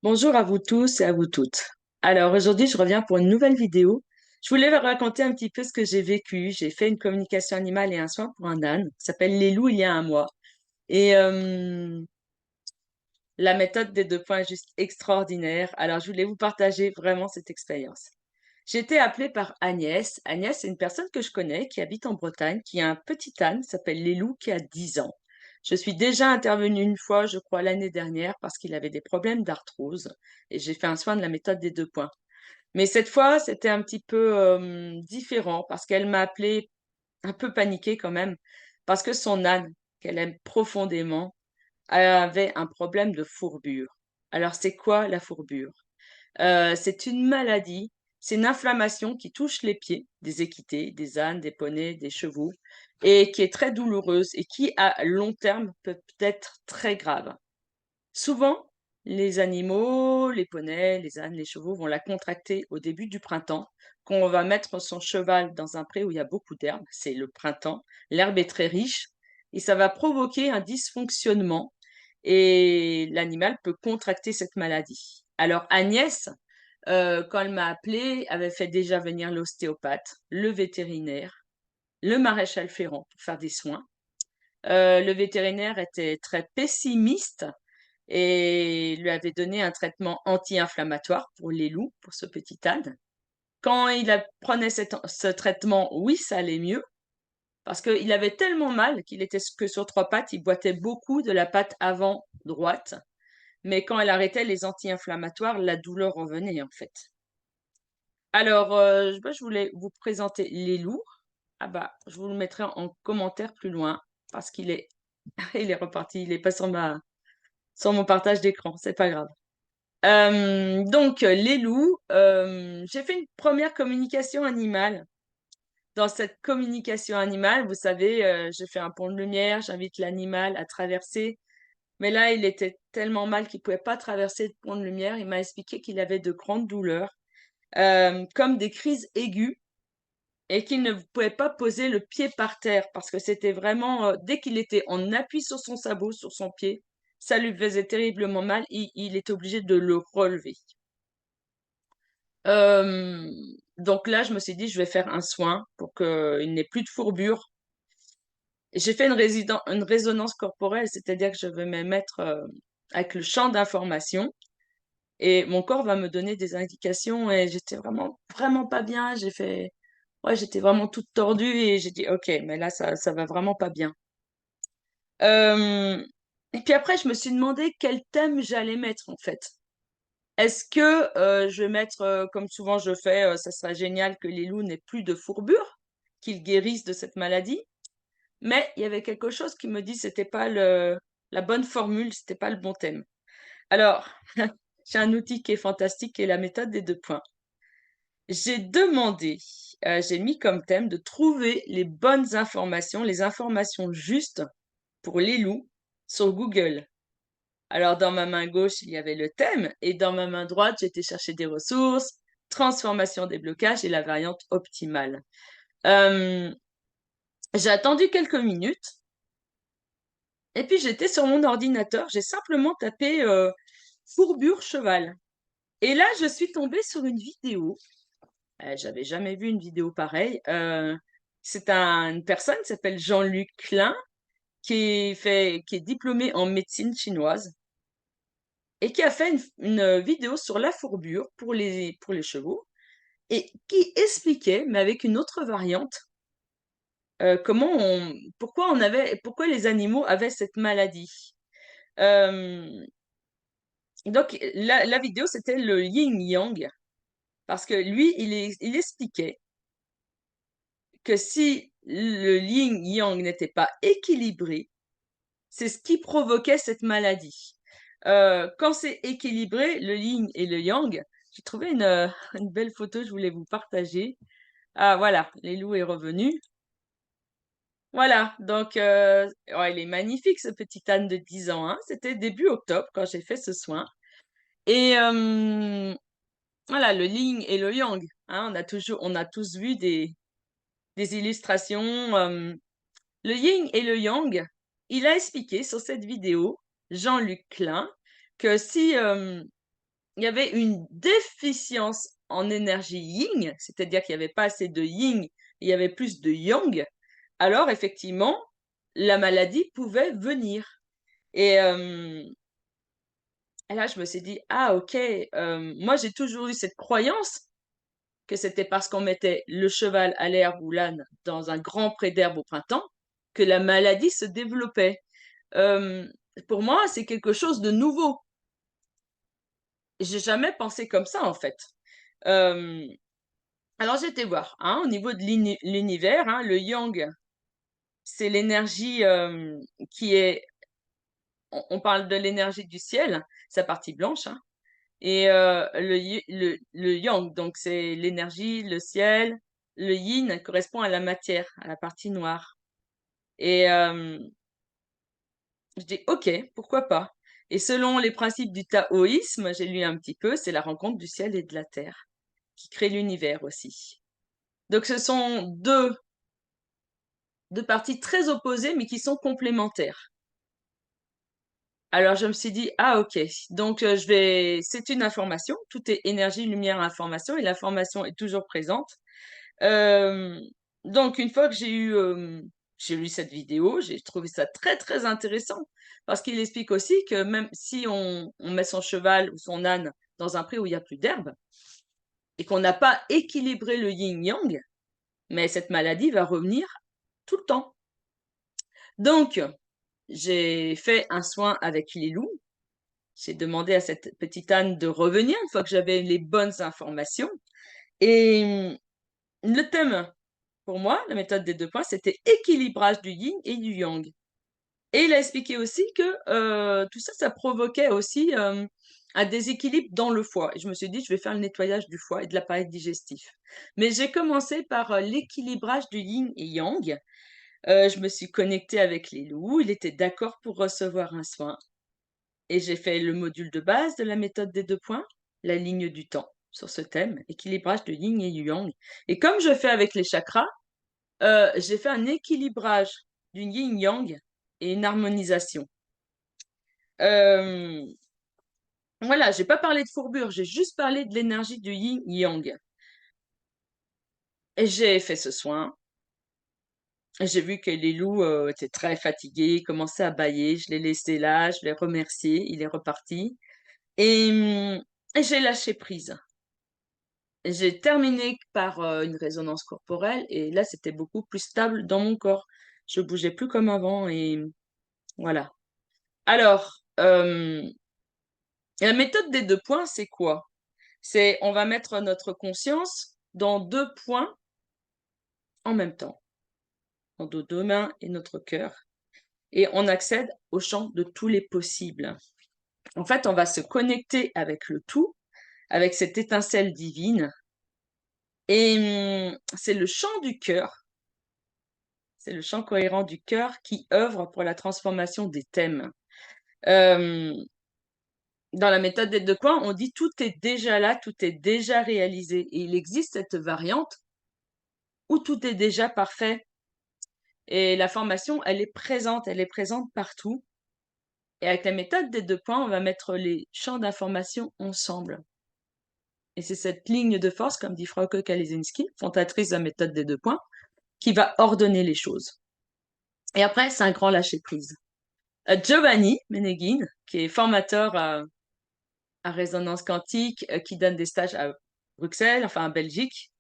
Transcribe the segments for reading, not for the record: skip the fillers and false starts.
Bonjour à vous tous et à vous toutes. Alors aujourd'hui, je reviens pour une nouvelle vidéo. Je voulais vous raconter un petit peu ce que j'ai vécu. J'ai fait une communication animale et un soin pour un âne qui s'appelle Les Loups il y a un mois. Et la méthode des 2 points est juste extraordinaire. Alors je voulais vous partager vraiment cette expérience. J'ai été appelée par Agnès. Agnès, c'est une personne que je connais qui habite en Bretagne, qui a un petit âne, qui s'appelle Lélou, qui a 10 ans. Je suis déjà intervenue une fois, je crois, l'année dernière, parce qu'il avait des problèmes d'arthrose, et j'ai fait un soin de la méthode des 2 points. Mais cette fois, c'était un petit peu différent, parce qu'elle m'a appelée un peu paniquée quand même, parce que son âne, qu'elle aime profondément, avait un problème de fourbure. Alors, c'est quoi la fourbure? C'est une maladie, c'est une inflammation qui touche les pieds des équités, des ânes, des poneys, des chevaux, et qui est très douloureuse et qui, à long terme, peut être très grave. Souvent, les animaux, les poneys, les ânes, les chevaux vont la contracter au début du printemps, quand on va mettre son cheval dans un pré où il y a beaucoup d'herbe, c'est le printemps, l'herbe est très riche, et ça va provoquer un dysfonctionnement, et l'animal peut contracter cette maladie. Alors Agnès, quand elle m'a appelée, avait fait déjà venir l'ostéopathe, le vétérinaire, le maréchal ferrant pour faire des soins. Le vétérinaire était très pessimiste et lui avait donné un traitement anti-inflammatoire pour les loups, pour ce petit âne. Quand prenait ce traitement, oui, ça allait mieux, parce qu'il avait tellement mal qu'il était que sur 3 pattes, il boitait beaucoup de la patte avant droite, mais quand elle arrêtait les anti-inflammatoires, la douleur revenait en fait. Alors, je voulais vous présenter les loups. Ah bah, je vous le mettrai en commentaire plus loin, parce qu'il est, il est reparti, il est pas sur mon partage d'écran, c'est pas grave. Donc, les loups, j'ai fait une première communication animale. Dans cette communication animale, vous savez, j'ai fait un pont de lumière, j'invite l'animal à traverser. Mais là, il était tellement mal qu'il pouvait pas traverser le pont de lumière. Il m'a expliqué qu'il avait de grandes douleurs, comme des crises aiguës, et qu'il ne pouvait pas poser le pied par terre parce que c'était vraiment, dès qu'il était en appui sur son sabot, sur son pied, ça lui faisait terriblement mal. Il était obligé de le relever. Euh, donc là, je me suis dit, je vais faire un soin pour qu'il n'ait plus de fourbure. J'ai fait une résonance corporelle, c'est-à-dire que je vais me mettre avec le champ d'information et mon corps va me donner des indications et j'étais vraiment, vraiment pas bien. Ouais, j'étais vraiment toute tordue et j'ai dit, OK, mais là, ça va vraiment pas bien. Euh, et puis après, je me suis demandé quel thème j'allais mettre en fait. Est-ce que je vais mettre, comme souvent je fais, ça serait génial que les loups n'aient plus de fourbure, qu'ils guérissent de cette maladie. Mais il y avait quelque chose qui me dit que c'était pas la bonne formule, c'était pas le bon thème. Alors, j'ai un outil qui est fantastique, qui est la méthode des 2 points. J'ai mis comme thème de trouver les bonnes informations, les informations justes pour les loups sur Google. Alors, dans ma main gauche, il y avait le thème, et dans ma main droite, j'étais chercher des ressources, transformation des blocages et la variante optimale. Euh, j'ai attendu quelques minutes, et puis j'étais sur mon ordinateur, j'ai simplement tapé fourbure cheval. Et là, je suis tombée sur une vidéo. J'avais jamais vu une vidéo pareille. C'est une personne qui s'appelle Jean-Luc Klein, qui est diplômé en médecine chinoise et qui a fait une vidéo sur la fourbure pour les chevaux et qui expliquait, mais avec une autre variante, pourquoi les animaux avaient cette maladie. Euh, donc, la vidéo, c'était le yin-yang, parce que lui, il expliquait que si le yin-yang n'était pas équilibré, c'est ce qui provoquait cette maladie. Quand c'est équilibré, le yin et le yang, j'ai trouvé une belle photo, je voulais vous partager. Ah voilà, les loups est revenu. Voilà, donc ouais, il est magnifique ce petit âne de 10 ans, hein. C'était début octobre quand j'ai fait ce soin. Et voilà, le yin et le yang, hein, on a tous vu des illustrations. Le yin et le yang, il a expliqué sur cette vidéo, Jean-Luc Klein, que si il y avait une déficience en énergie yin, c'est-à-dire qu'il n'y avait pas assez de yin, il y avait plus de yang, alors effectivement, la maladie pouvait venir. Et, et là, je me suis dit, ah ok, moi j'ai toujours eu cette croyance que c'était parce qu'on mettait le cheval à l'herbe ou l'âne dans un grand pré d'herbe au printemps que la maladie se développait. Euh, pour moi, c'est quelque chose de nouveau. J'ai jamais pensé comme ça en fait. Euh, alors j'ai été voir, hein, au niveau de l'univers, hein, le yang, c'est l'énergie qui est, on parle de l'énergie du ciel, sa partie blanche, hein, et le yang, donc c'est l'énergie, le ciel. Le yin correspond à la matière, à la partie noire. Et je dis, ok, pourquoi pas. Et selon les principes du taoïsme, j'ai lu un petit peu, c'est la rencontre du ciel et de la terre qui crée l'univers aussi. Donc ce sont deux parties très opposées, mais qui sont complémentaires. Alors je me suis dit, ah ok, donc c'est une information, tout est énergie, lumière, information, et l'information est toujours présente. Euh, donc, une fois que j'ai lu cette vidéo, j'ai trouvé ça très, très intéressant parce qu'il explique aussi que même si on met son cheval ou son âne dans un pré où il n'y a plus d'herbe et qu'on n'a pas équilibré le yin-yang, mais cette maladie va revenir tout le temps. Donc, j'ai fait un soin avec les loups. J'ai demandé à cette petite âne de revenir une fois que j'avais les bonnes informations. Et le thème pour moi, la méthode des 2 points, c'était équilibrage du yin et du yang. Et il a expliqué aussi que tout ça, ça provoquait aussi un déséquilibre dans le foie. Et je me suis dit, je vais faire le nettoyage du foie et de l'appareil digestif. Mais j'ai commencé par l'équilibrage du yin et yang. Je me suis connectée avec les loups. Il était d'accord pour recevoir un soin. Et j'ai fait le module de base de la méthode des 2 points, la ligne du temps, sur ce thème, équilibrage du yin et du yang. Et comme je fais avec les chakras, j'ai fait un équilibrage du yin-yang et une harmonisation. Euh, voilà, j'ai pas parlé de fourbure, j'ai juste parlé de l'énergie du yin-yang. Et j'ai fait ce soin. J'ai vu que les loups étaient très fatigués, commençaient à bâiller. Je l'ai laissé là, je l'ai remercié, il est reparti. Et j'ai lâché prise. J'ai terminé par une résonance corporelle et là, c'était beaucoup plus stable dans mon corps. Je bougeais plus comme avant et voilà. Alors, la méthode des 2 points, c'est quoi? C'est on va mettre notre conscience dans 2 points en même temps, dans nos 2 mains et notre cœur, et on accède au champ de tous les possibles. En fait, on va se connecter avec le tout, avec cette étincelle divine, et c'est le chant du cœur, c'est le chant cohérent du cœur qui œuvre pour la transformation des thèmes. Euh, Dans la méthode des 2 points, on dit tout est déjà là, tout est déjà réalisé. Et il existe cette variante où tout est déjà parfait. Et la formation, elle est présente partout. Et avec la méthode des 2 points, on va mettre les champs d'information ensemble. Et c'est cette ligne de force, comme dit Frauke Kalizinski, fondatrice de la méthode des 2 points, qui va ordonner les choses. Et après, c'est un grand lâcher-prise. Giovanni Meneghin, qui est formateur à résonance quantique, qui donne des stages à Bruxelles, enfin en Belgique.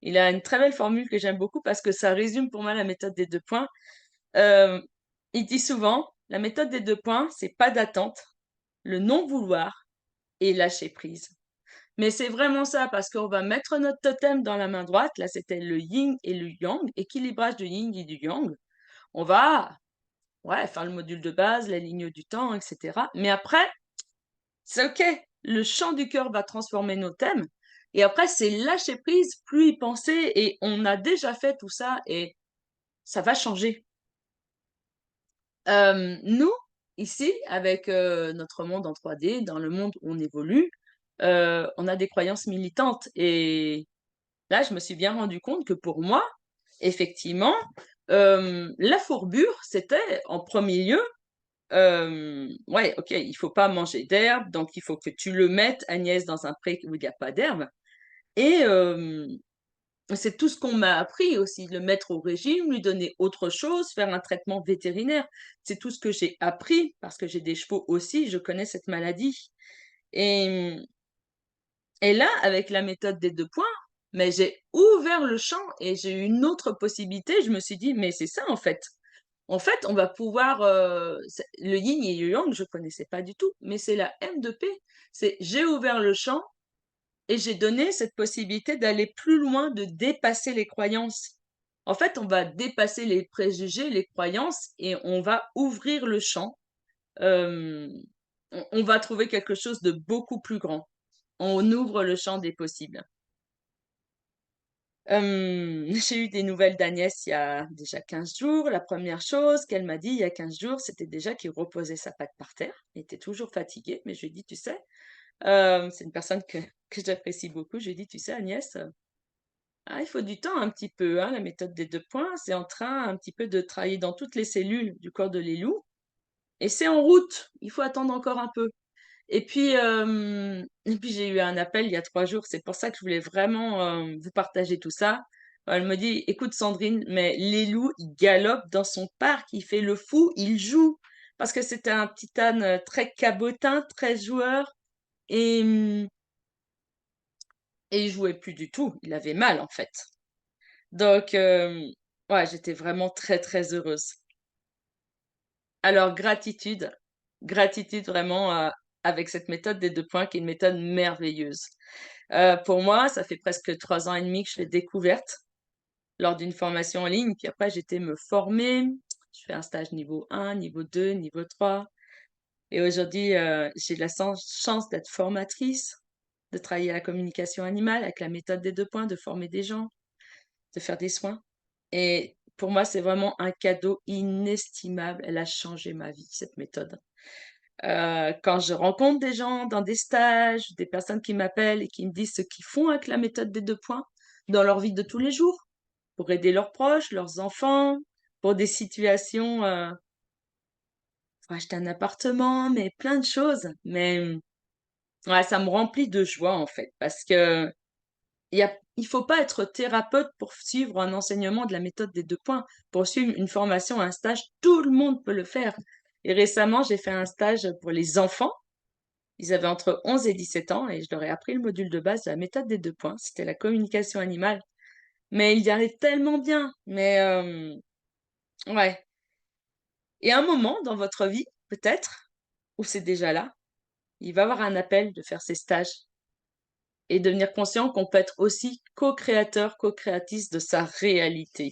Il a une très belle formule que j'aime beaucoup parce que ça résume pour moi la méthode des 2 points. Euh, il dit souvent, la méthode des 2 points, c'est pas d'attente, le non-vouloir et lâcher prise. Mais c'est vraiment ça parce qu'on va mettre notre totem dans la main droite. Là, c'était le yin et le yang, équilibrage du yin et du yang. On va faire le module de base, la ligne du temps, etc. Mais après, c'est OK. Le chant du cœur va transformer nos thèmes. Et après, c'est lâcher prise, plus y penser. Et on a déjà fait tout ça et ça va changer. Nous, ici, avec notre monde en 3D, dans le monde où on évolue, on a des croyances militantes. Et là, je me suis bien rendu compte que pour moi, effectivement, la fourbure, c'était en premier lieu ouais, OK, il faut pas manger d'herbe, donc il faut que tu le mettes, Agnès, dans un pré où il y a pas d'herbe et c'est tout ce qu'on m'a appris aussi, le mettre au régime, lui donner autre chose, faire un traitement vétérinaire. C'est tout ce que j'ai appris parce que j'ai des chevaux aussi, je connais cette maladie et et là, avec la méthode des 2 points, mais j'ai ouvert le champ et j'ai eu une autre possibilité. Je me suis dit: «Mais c'est ça, en fait». En fait, on va pouvoir, c'est le yin et le yang, je connaissais pas du tout, mais c'est la M2P. C'est j'ai ouvert le champ et j'ai donné cette possibilité d'aller plus loin, de dépasser les croyances. En fait, on va dépasser les préjugés, les croyances et on va ouvrir le champ. Hem, on va trouver quelque chose de beaucoup plus grand. On ouvre le champ des possibles. J'ai eu des nouvelles d'Agnès il y a déjà 15 jours. La première chose qu'elle m'a dit il y a 15 jours, c'était déjà qu'il reposait sa patte par terre. Il était toujours fatigué, mais je lui ai dit: «Tu sais», c'est une personne que j'apprécie beaucoup. Je lui ai dit: «Tu sais Agnès, il faut du temps un petit peu, hein, la méthode des 2 points, c'est en train un petit peu de travailler dans toutes les cellules du corps de Lilou et c'est en route. Il faut attendre encore un peu». Et puis j'ai eu un appel il y a 3 jours, c'est pour ça que je voulais vraiment, vous partager tout ça. Elle me dit: «Écoute Sandrine, mais les loups, il galope dans son parc, il fait le fou, il joue». Parce que c'était un petit âne, très cabotin, très joueur et et il jouait plus du tout, il avait mal en fait. Donc ouais, j'étais vraiment très, très heureuse. Alors gratitude, gratitude vraiment, avec cette méthode des 2 points qui est une méthode merveilleuse. Pour moi, ça fait presque 3 ans et demi que je l'ai découverte lors d'une formation en ligne, puis après j'ai été me former. Je fais un stage niveau 1, niveau 2, niveau 3 et aujourd'hui, j'ai la chance d'être formatrice, de travailler à la communication animale avec la méthode des 2 points, de former des gens, de faire des soins et pour moi, c'est vraiment un cadeau inestimable. Elle a changé ma vie, cette méthode. Quand je rencontre des gens dans des stages, des personnes qui m'appellent et qui me disent ce qu'ils font avec la méthode des 2 points dans leur vie de tous les jours, pour aider leurs proches, leurs enfants, pour des situations, pour acheter un appartement, mais plein de choses. Mais, ouais, ça me remplit de joie, en fait, parce que il faut pas être thérapeute pour suivre un enseignement de la méthode des 2 points. Pour suivre une formation, un stage, tout le monde peut le faire et récemment, j'ai fait un stage pour les enfants. Ils avaient entre 11 et 17 ans et je leur ai appris le module de base de la méthode des 2 points. C'était la communication animale. Mais ils y arrivent tellement bien. Mais ouais. Et à un moment dans votre vie, peut-être, ou c'est déjà là, il va y avoir un appel de faire ces stages et devenir conscient qu'on peut être aussi co-créateur, co-créatrice de sa réalité.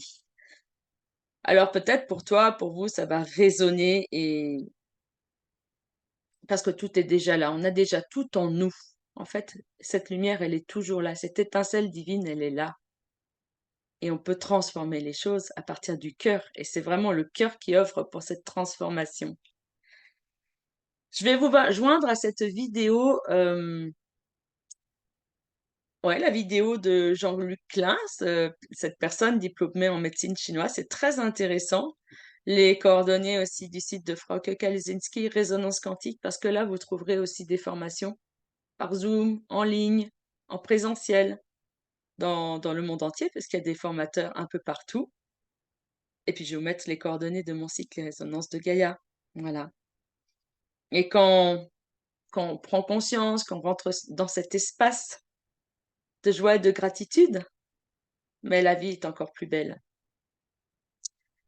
Alors peut-être pour toi, pour vous, ça va résonner et parce que tout est déjà là. On a déjà tout en nous. En fait, cette lumière, elle est toujours là. Cette étincelle divine, elle est là. Et on peut transformer les choses à partir du cœur. Et c'est vraiment le cœur qui offre pour cette transformation. Je vais vous joindre à cette vidéo, ouais, la vidéo de Jean-Luc Klein, cette personne diplômée en médecine chinoise. C'est très intéressant. Les coordonnées aussi du site de Frauke Kalinski, Résonance quantique, parce que là, vous trouverez aussi des formations par Zoom, en ligne, en présentiel, dans le monde entier, parce qu'il y a des formateurs un peu partout. Et puis, je vais vous mettre les coordonnées de mon site Les Résonances de Gaïa. Voilà. Et quand on prend conscience, qu'on rentre dans cet espace de joie et de gratitude, mais la vie est encore plus belle.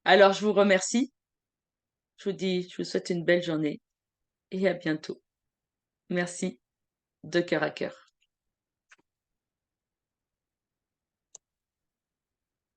Alors, je vous remercie. Je vous souhaite une belle journée et à bientôt. Merci de cœur à cœur.